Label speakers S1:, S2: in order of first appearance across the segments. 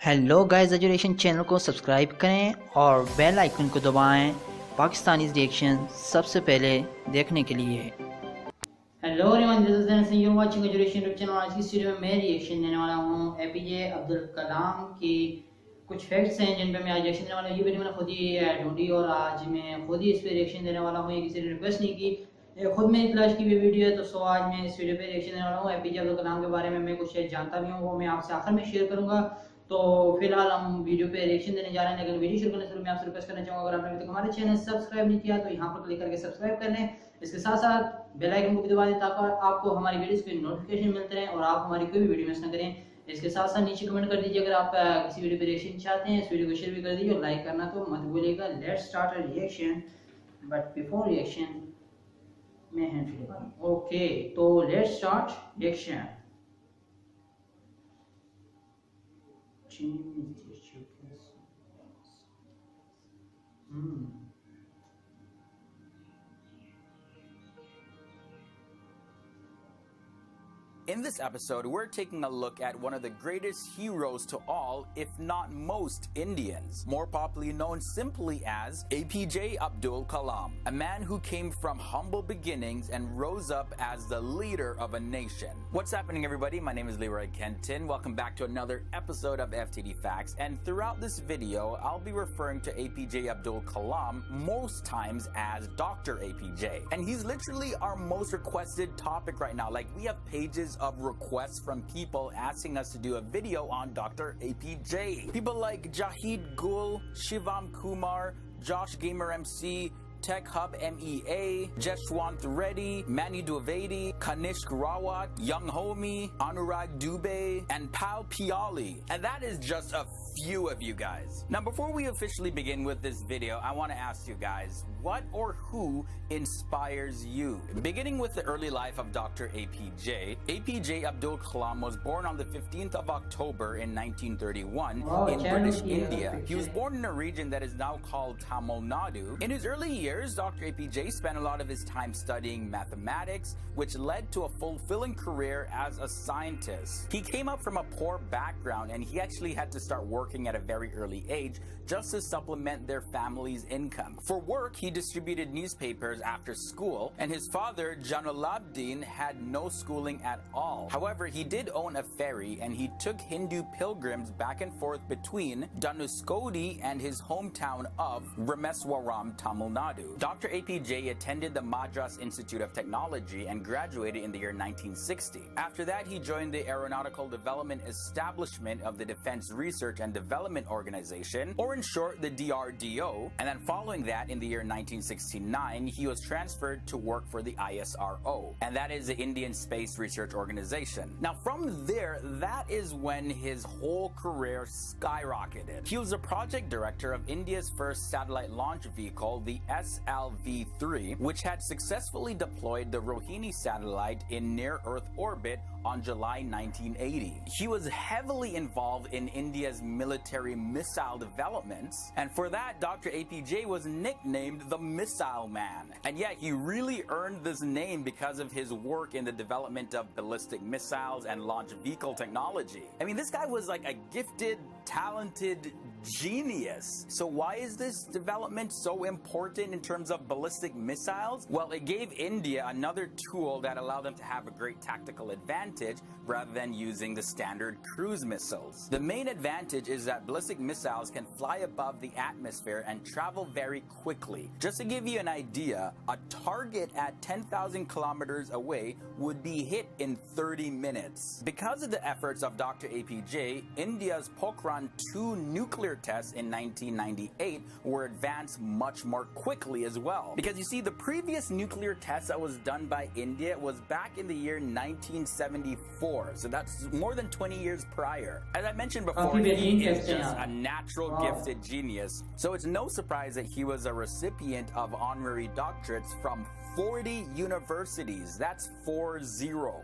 S1: Hello guys, education channel को subscribe करें और बेल आइकन को दबाएं पाकिस्तानी रिएक्शन सबसे पहले देखने के लिए। Hello everyone, this is then you are watching education YouTube channel. आज की इस वीडियो में मैं रिएक्शन देने वाला हूं एपीजे अब्दुल कलाम की कुछ फैक्ट्स हैं जिन पे मैं आज रिएक्शन देने वाला हूं। ये वीडियो मैंने खुद ही ढूंढी और आज मैं खुद ही इस पे रिएक्शन देने वाला हूं। ये किसी ने रिक्वेस्ट नहीं की, ये खुद मैंने तलाश की वीडियो है, तो सो आज मैं इस वीडियो पे रिएक्शन देने वाला हूं। एपीजे अब्दुल कलाम के बारे में मैं कुछ जानता भी हूं, वो मैं आपसे आखिर में शेयर करूंगा। तो फिलहाल हम वीडियो पे रिएक्शन देने जा रहे हैं, लेकिन वीडियो शुरू करने से मैं आपसे रिक्वेस्ट करना चाहूंगा, अगर आपने अभी तक हमारे चैनल सब्सक्राइब नहीं किया तो यहाँ पर क्लिक करके सब्सक्राइब कर लें। इसके साथ साथ बेल आइकन को भी दबा दें ताकि आपको हमारी वीडियोस के नोटिफिकेशन मिलते रहें और आप हमारी कोई भी वीडियो मिस ना करें। इसके साथ साथ नीचे कमेंट कर दीजिए अगर आप किसी वीडियो पे रिएक्शन चाहते हैं। इस वीडियो को शेयर भी कर दीजिए और लाइक करना तो मत भूलिएगा। Let's start a reaction, but before reaction मैं हैंड फ्री करूं। ओके, तो let's start reaction.
S2: In this episode, we're taking a look at one of the greatest heroes to all, if not most, Indians, more popularly known simply as APJ Abdul Kalam, a man who came from humble beginnings and rose up as the leader of a nation. What's happening, everybody? My name is Leroy Kenton. Welcome back to another episode of FTD Facts, and throughout this video, I'll be referring to APJ Abdul Kalam most times as Dr. APJ, and he's literally our most requested topic right now. Like, we have pages of requests from people asking us to do a video on Dr. APJ. People like Jahid Gul, Shivam Kumar, Josh Gamer MC, Tech Hub MEA, Jeshwant Reddy, Manu Dwivedi, Kanishk Rawat, Young Homie, Anurag Dubey, and Pal Piali. And that is just a few of you guys. Now, before we officially begin with this video, I want to ask you guys, what or who inspires you? Beginning with the early life of Dr. APJ, APJ Abdul Kalam was born on the 15th of October in 1931 in British India. He was born in a region that is now called Tamil Nadu. In his early years, Dr. APJ spent a lot of his time studying mathematics, which led to a fulfilling career as a scientist. He came up from a poor background and he actually had to start working at a very early age just to supplement their family's income. For work, he distributed newspapers after school, and his father, Janulabdin, had no schooling at all. However, he did own a ferry and he took Hindu pilgrims back and forth between Dhanuskodi and his hometown of Rameswaram, Tamil Nadu. Dr. APJ attended the Madras Institute of Technology and graduated in the year 1960. After that, he joined the Aeronautical Development Establishment of the Defense Research and Development Organization, or in short, the DRDO, and then following that, in the year 1969, he was transferred to work for the ISRO, and that is the Indian Space Research Organization. Now, from there, that is when his whole career skyrocketed. He was the project director of India's first satellite launch vehicle, the SLV-3, which had successfully deployed the Rohini satellite in near-Earth orbit on July 1980. He was heavily involved in India's military missile developments, and for that, Dr. APJ was nicknamed the Missile Man. And yet, he really earned this name because of his work in the development of ballistic missiles and launch vehicle technology. I mean, this guy was like a gifted, talented genius. So why is this development so important in terms of ballistic missiles? Well, it gave India another tool that allowed them to have a great tactical advantage rather than using the standard cruise missiles. The main advantage is that ballistic missiles can fly above the atmosphere and travel very quickly. Just to give you an idea, a target at 10,000 kilometers away would be hit in 30 minutes. Because of the efforts of Dr. APJ, India's Pokhran 2 nuclear tests in 1998 were advanced much more quickly as well. Because you see, the previous nuclear test that was done by India was back in the year 1974, so that's more than 20 years prior. As I mentioned before, he is just a natural gifted genius, so it's no surprise that he was a recipient of honorary doctorates from 40 universities. That's 40.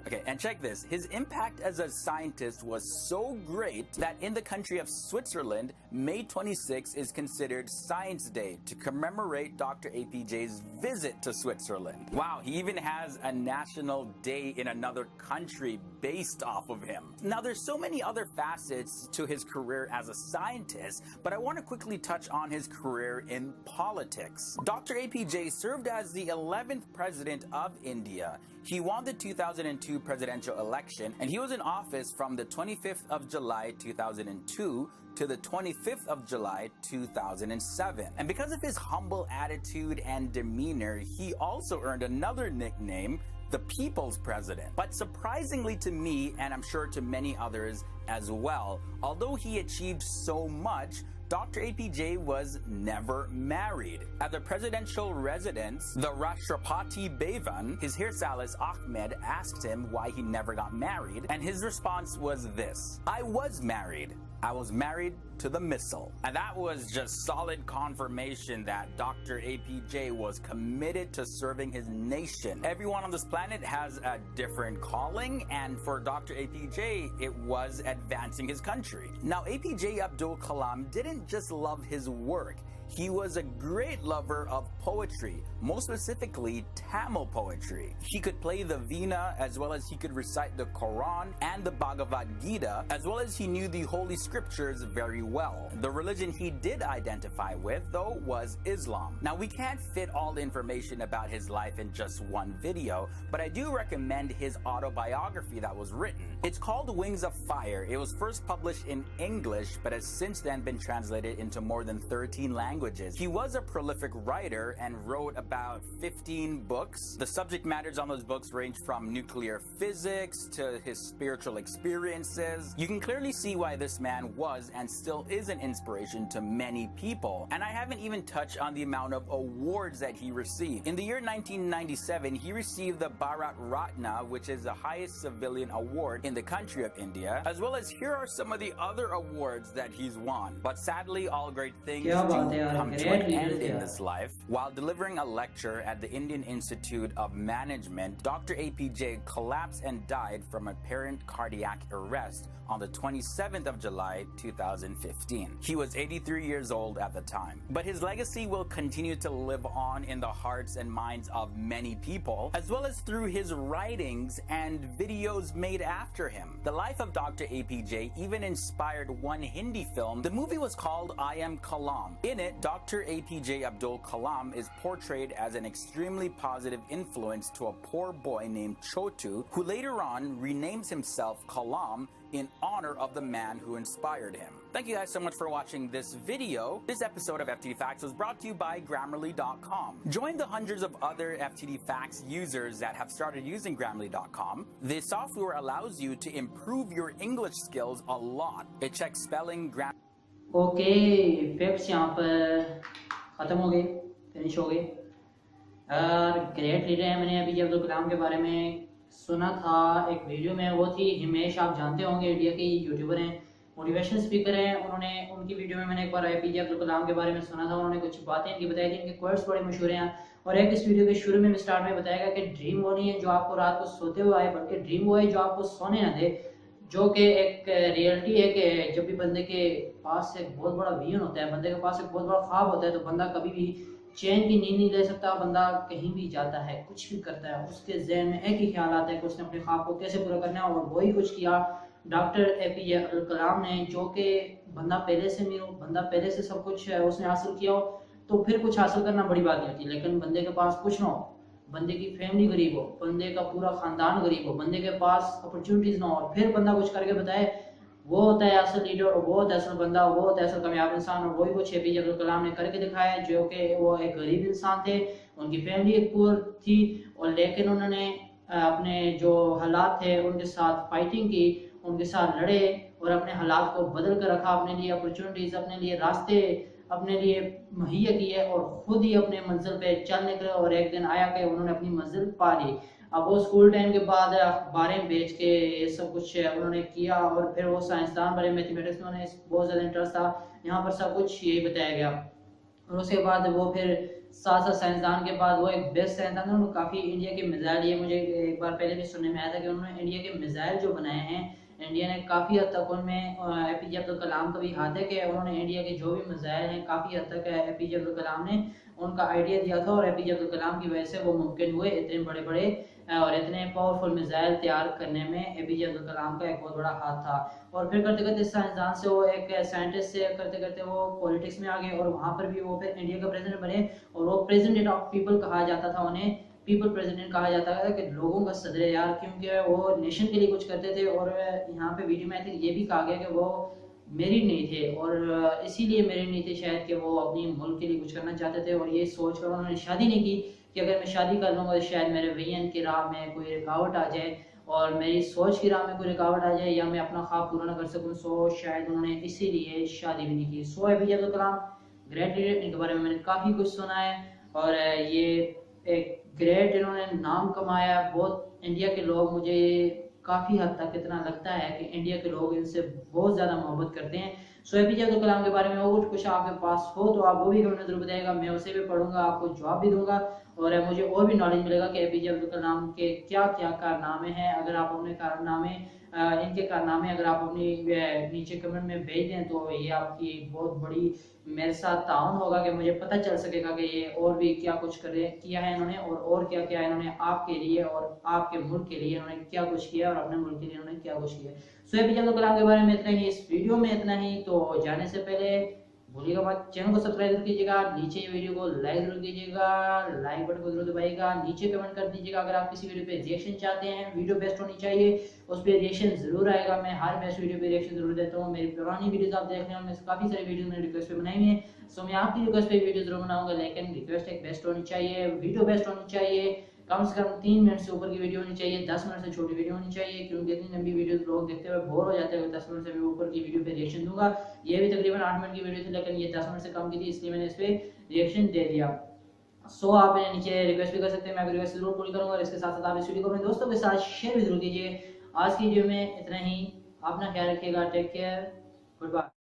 S2: Okay, and check this. His impact as a scientist was so great that in the country of Switzerland, May 26 is considered Science Day to commemorate Dr. APJ's visit to Switzerland. Wow, he even has a national day in another country country based off of him. Now, there's so many other facets to his career as a scientist, but I want to quickly touch on his career in politics. Dr. APJ served as the 11th president of India. He won the 2002 presidential election, and he was in office from the 25th of July 2002 to the 25th of July 2007. And because of his humble attitude and demeanor, he also earned another nickname, the People's President. But surprisingly to me, and I'm sure to many others as well, although he achieved so much, Dr. APJ was never married. At the presidential residence, the Rashtrapati Bhavan, his hairstylist Ahmed asked him why he never got married, and his response was this: "I was married. I was married to the missile." And that was just solid confirmation that Dr. APJ was committed to serving his nation. Everyone on this planet has a different calling, and for Dr. APJ, it was advancing his country. Now, APJ Abdul Kalam didn't just love his work. He was a great lover of poetry, most specifically Tamil poetry. He could play the veena, as well as he could recite the Quran and the Bhagavad Gita, as well as he knew the Holy Scriptures very well. The religion he did identify with, though, was Islam. Now, we can't fit all the information about his life in just one video, but I do recommend his autobiography that was written. It's called Wings of Fire. It was first published in English, but has since then been translated into more than 13 languages. He was a prolific writer and wrote about 15 books. The subject matters on those books range from nuclear physics to his spiritual experiences. You can clearly see why this man was and still is an inspiration to many people. And I haven't even touched on the amount of awards that he received. In the year 1997, he received the Bharat Ratna, which is the highest civilian award in the country of India, as well as here are some of the other awards that he's won. But sadly, all great things do come to an end in this life. While delivering a lecture at the Indian Institute of Management, Dr. APJ collapsed and died from apparent cardiac arrest on the 27th of July 2015. He was 83 years old at the time. But his legacy will continue to live on in the hearts and minds of many people, as well as through his writings and videos made after him. The life of Dr. APJ even inspired one Hindi film. The movie was called I Am Kalam. In it, Dr. APJ Abdul Kalam is portrayed as an extremely positive influence to a poor boy named Chotu, who later on renames himself Kalam in honor of the man who inspired him. Thank you guys so much for watching this video. This episode of FTD Facts was brought to you by Grammarly.com. Join the hundreds of other FTD Facts users that have started using Grammarly.com. This software allows you to improve your English skills a lot. It checks spelling, grammar.
S1: Okay, facts यहाँ पर ख़त्म हो गए, finish हो गए। Great leader है, मैंने APJ Abdul Kalam के बारे में सुना था एक वीडियो में। वो थी हिमेश, आप जानते होंगे, इंडिया के यूट्यूबर हैं, मोटिवेशनल स्पीकर हैं। उनकी वीडियो में मैंने एक बार APJ अब्दुल कलाम के बारे में सुना था। उन्होंने कुछ बातें इनकी बताई थी, इनके क्वेट्स बड़े मशहूर हैं। और एक इस वीडियो के शुरू में स्टार्ट में बताया गया कि ड्रीम वो नहीं है जो आपको रात को सोते हुए आए, बल्कि ड्रीम वो है जो आपको सोने ना दे। जो कि एक रियलिटी है कि जब भी बंदे के पास एक बहुत बड़ा विजन होता है, बंदे के पास एक बहुत बड़ा ख्वाब होता है, तो बंदा कभी भी चैन की नींद नहीं ले सकता। बंदा कहीं भी जाता है, कुछ भी करता है, उसके जहन में एक ही ख्याल आता है कि उसने अपने ख्वाब को कैसे पूरा करना है। और वही कुछ किया डॉक्टर APJ अब्दुल कलाम ने, जो कि बंदा पहले से नहीं हो, बंदा पहले से सब कुछ उसने हासिल किया हो, तो फिर कुछ हासिल करना बड़ी बात नहीं होती। लेकिन बंदे के पास कुछ ना हो, बंदे की फैमिली गरीब हो, बंदे का पूरा खानदान गरीब हो, बंदे के पास अपॉर्चुनिटीज ना हो, और फिर बंदा कुछ करके बताए, वो होता है असल लीडर, और वो होता है असल बंदा, वो होता है असल कामयाब इंसान। और वही कुछ APJ अब्दुल कलाम ने करके दिखाया, जो कि वो एक गरीब इंसान थे, उनकी फैमिली एक पुअर थी, और लेकिन उन्होंने अपने जो हालात थे उनके साथ फाइटिंग की, उनके साथ लड़े और अपने हालात को बदल कर रखा, अपने लिए अपॉर्चुनिटीज, अपने लिए रास्ते अपने लिए मुहैया किए, और खुद ही अपने मंजिल पे चल निकले। और एक दिन आया कि उन्होंने अपनी मंजिल पा ली। अब वो स्कूल टाइम के बाद अखबारें बेच के ये सब कुछ उन्होंने किया, और फिर वो साइंसदान बने, मैथमेटिक्स में उन्हें बहुत ज़्यादा इंटरेस्ट था। यहाँ पर सब कुछ यही बताया गया। और उसके बाद वो फिर साथ साइंसदान के बाद वो एक बेस्ट साइंसदान थे। उन्होंने काफ़ी इंडिया के मिसाइल, ये मुझे एक बार पहले भी सुनने में आया था कि उन्होंने इंडिया के मिसाइल जो बनाए हैं, इंडिया ने काफ़ी हद तक उनमें APJ अब्दुल कलाम का भी हाथ है कि उन्होंने इंडिया के जो भी मिसाइल हैं काफ़ी हद तक APJ अब्दुल कलाम ने उनका आइडिया दिया था, और APJ अब्दुल कलाम की वजह से वो मुमकिन हुए। इतने बड़े बड़े और इतने पावरफुल मिसाइल तैयार करने में एपीजे अब्दुल कलाम का एक बहुत बड़ा हाथ था। और फिर करते करते साइंसदान से वो एक साइंटिस्ट से करते करते वो पॉलिटिक्स में आ गए और वहाँ पर भी वो फिर इंडिया का प्रेसिडेंट बने। और वो प्रेसिडेंट ऑफ पीपल कहा जाता था उन्हें, पीपल प्रेसिडेंट कहा जाता था कि लोगों का सदर यार, क्योंकि वो नेशन के लिए कुछ करते थे। और यहाँ पे वीडियो में आई थिंक ये भी कहा गया कि वो मेरिड नहीं थे और इसीलिए मेरिड नहीं थे शायद कि वो अपनी मुल्क के लिए कुछ करना चाहते थे। और ये सोच कर उन्होंने शादी नहीं की कि अगर मैं शादी कर लूँगा तो शायद मेरे विजन की राह में कोई रुकावट आ जाए और मेरी सोच की राह में कोई रुकावट आ जाए या मैं अपना ख्वाब पूरा ना कर सकूँ। सो शायद उन्होंने इसीलिए शादी भी नहीं की। सो APJ Abdul Kalam great leader, इनके बारे में मैंने काफ़ी कुछ सुना है और ये एक ग्रेट इन्होंने नाम कमाया। बहुत इंडिया के लोग, मुझे काफ़ी हद तक इतना लगता है कि इंडिया के लोग इनसे बहुत ज़्यादा मोहब्बत करते हैं। सो एपीजे अब्दुल कलाम के बारे में और कुछ आपके पास हो तो आप वो भी कमेंट जरूर बताइएगा, मैं उसे भी पढ़ूंगा, आपको जवाब भी दूंगा और मुझे और भी नॉलेज मिलेगा कि एपीजे अब्दुल कलाम के क्या क्या कारनामे हैं। अगर आप अपने कारनामे इनके कारनामे अगर आप अपनी नीचे कमेंट में भेज दें तो ये आपकी बहुत बड़ी मेरे साथ ताउन होगा कि मुझे पता चल सकेगा कि ये और भी क्या कुछ किया है इन्होंने और क्या क्या इन्होंने आपके लिए और आपके मुल्क के लिए इन्होंने क्या कुछ किया और अपने मुल्क के लिए इन्होंने क्या कुछ किया। सो एपीजे अब्दुल कलाम के बारे में इतना ही, इस वीडियो में इतना ही। तो जाने से पहले भूलिएगा मत चैनल को सब्सक्राइब जरूर कीजिएगा, नीचे वीडियो को लाइक जरूर कीजिएगा, लाइक बटन को जरूर दबाइएगा, नीचे कमेंट कर दीजिएगा अगर आप किसी वीडियो पे रिएक्शन चाहते हैं। वीडियो बेस्ट होनी चाहिए, उस पर रिएक्शन जरूर आएगा। मैं हर बेस्ट वीडियो पे रिएक्शन जरूर देता हूँ। मेरी पुरानी वीडियोस आप देख रहे हैं, उनमें काफी सारी वीडियो मैंने रिक्वेस्ट पे बनाई है। सो मैं आपकी रिक्वेस्ट पे वीडियो जरूर बनाऊंगा, लेकिन रिक्वेस्ट एक बेस्ट होनी चाहिए, वीडियो बेस्ट होनी चाहिए, कम से कम 3 मिनट से ऊपर की वीडियो होनी चाहिए, 10 मिनट से छोटी वीडियो होनी चाहिए, क्योंकि इतनी लंबी वीडियो लोग देखते हुए बोर हो जाते हैं। 10 मिनट से भी ऊपर की वीडियो पे रिएक्शन दूंगा। ये भी तकरीबन 8 मिनट की वीडियो थी, लेकिन ये 10 मिनट से कम की थी, इसलिए मैंने इस पे रिएक्शन दे दिया। सो आप नीचे रिक्वेस्ट भी कर सकते हैं, मैं रिक्वेस्ट जरूर पूरी करूंगा। और इसके साथ साथ आप इस वीडियो को अपने दोस्तों के साथ शेयर भी जरूर कीजिए। आज की वीडियो में इतना ही, अपना ख्याल रखिएगा, टेक केयर, गुड बाय।